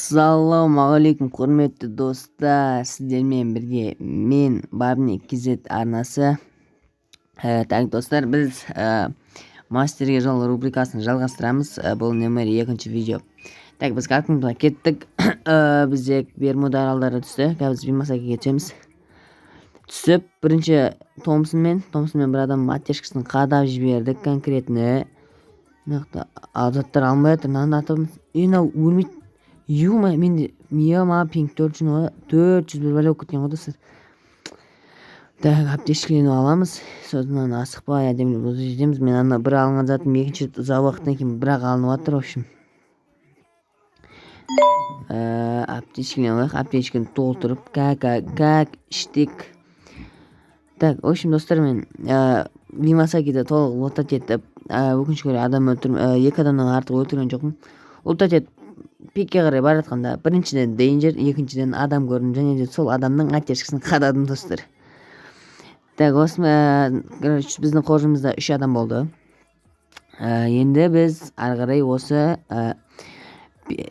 Ассалаумағалейкум құрметті достар, сіздермен бірге мен Бабник KZ арнасы. Так достар, біз мастерге жол рубрикасын жалғастырамыз. Бұл нөмір 2-ші видео. Так, біз картымызға кеттік. Бізде Бермуда аралдары түсті. Біз Бимасаки кетеміз. Түсіп, бірінші Томпсонмен бір адам атешкісін қадап жібердік конкретні. Азаттар алмай жатыр, наны атымыз. Өлмейді. Менде пинг 400 бір бәле өкіткен қодысыр. Так, аптешкені аламыз. Содан асықпай әдемі бұзы жетеміз. Мен ана бір алынған затым екінші ұзақ уақыттан кейін бірақ алынып жатыр. Аптешкені алайық. Аптешкені толтырып, как іштек. Так, достар, мен Бимасакиді толық лотат етіп, өкінішке орай адам өлтірім, екі адамнан артық өлтірген жоқпын. Лотат етіп пикке қарай бара жатқанда біріншіден дейнджер, екіншіден адам көрдім, және де сол адамның атешкісін қададым достар. Так, біздің қоржымызда 3 адам болды. Енді біз ары қарай осы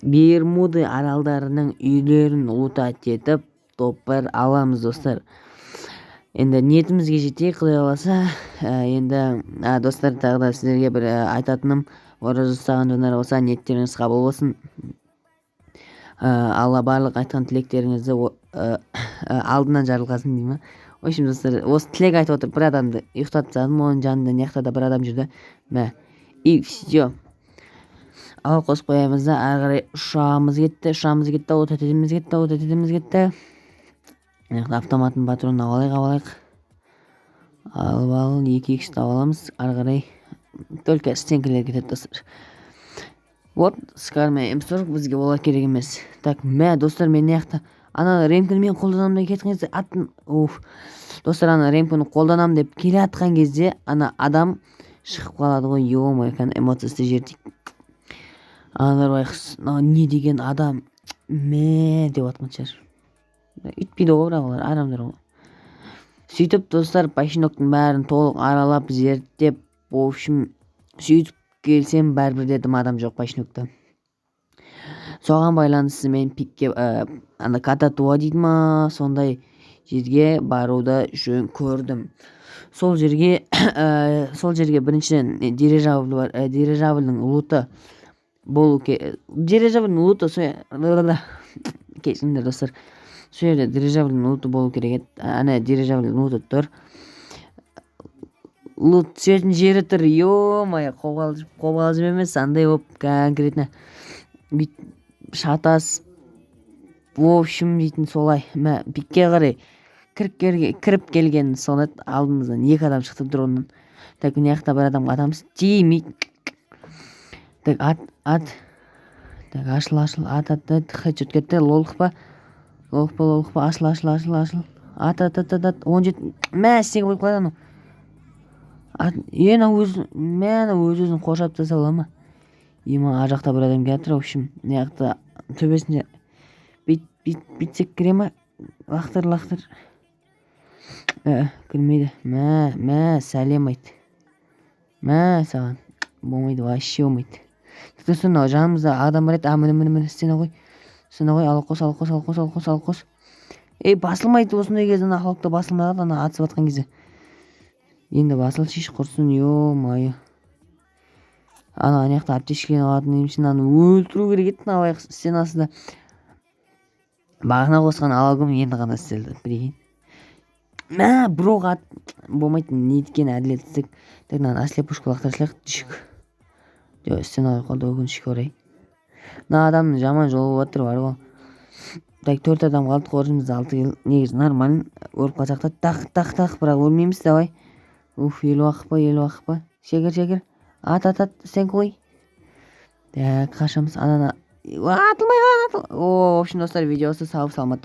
Бермуды аралдарының үйлерін лутат етіп топпар аламыз достар. Енді ниетімізге жетейік, құдай қаласа. Енді достар, тағы да сіздерге бір айтатыным, ораза ұстаған жандар болса, ниеттеріңіз қабыл болсын. Алла барлық айтқан тілектеріңізді алдынан жарылғасын деймін. Достар, осы тілек айтып отыр, бір адамды ұйықтатып тастадым, оның жанында неқтада бір адам жүрді. И все. Ал қосып қоямыз да, ары қарай ұшағымыз кетті, отат етеміз кетті. Автоматын патронын алайық. Алып 2x аламыз, ары қарай только стенкілер кетеді достар. Вот, скарме М40 бізге ола керек емес. Так, достар, мен неяқта ана ремкіні мен қолданамын деп кеткен кезде достар, ана ремкіні қолданамын деп келе атқан кезде ана адам шығып қалады ғой. Екен эмоциясты жердейік. Аналар байқыз, не деген адам деп атқан шығар. Үйтпейді ғой, бірақ олар адамдар ғой. Сөйтіп достар, Пашиноктың бәрін толық аралап зерттеп, сөйтіп келсем бәрбір дедім, адам жоқ Пашинокта. Соған байланысты мен пикке Кататуа дейді ма, сондай жерге баруды жөн көрдім. Сол жерге біріншіден дирижабльдің луты болу керек. Дирижабльдің луты кесіңдер достар. Сол жерде дирижабльдің луты болу керек еді. Ана дирижабльдің луты тұр. Лут түсетін жері тұр. Қобалжып емес, андай болып конкретно шатас. Дейтін солай. Пикке қарай кіріп келген сонат алдымыздан 2 адам шықты тұр онын. Так, неяқта бір адам қатамыз. Тимейді. Так, ат. Так, ашыл. Ат. Хэдшот кетті. Лолық па, ашыл. Ат. 17. Істегі болып қалады. Өзін қоршап таса ола ма? Ар жақта бір адам кетір. Неяқта төбесінде битсек кіре ма? Лақтыр. Кірмейді. Сәлем айт. Саған. Болмайды, вообще болмайды. Тұтысын, жанымызда адам бар еді. Міне, сені ғой. Алы қос. Басылмайды осындай кезде, халықта басылмайды, ана атысып атқан кезде. Енді басыл шеш құрсын, ана неқта аптешкені алатын емшін, аны өлтіру керек етін алайық стенасында. Бағына қосқан алаугім енді ғана істелді, біреген. Біроға болмайтын неткен әділетсіздік. Так, аслепушка лақтыршылық түшік. Стена қалды өкінішке орай. Адамның жаман жолы отыр бар ғой. Так, 4 адам қалды, қоржымызда 6 ел. Негізі нормалін өріп қалсақта тақ, бірақ өлмейміз, давай. Ел уақып па. Шекер. Ат, сен қой. Так, қашамыз. Атылмай. Достар, видеосы салып салмады.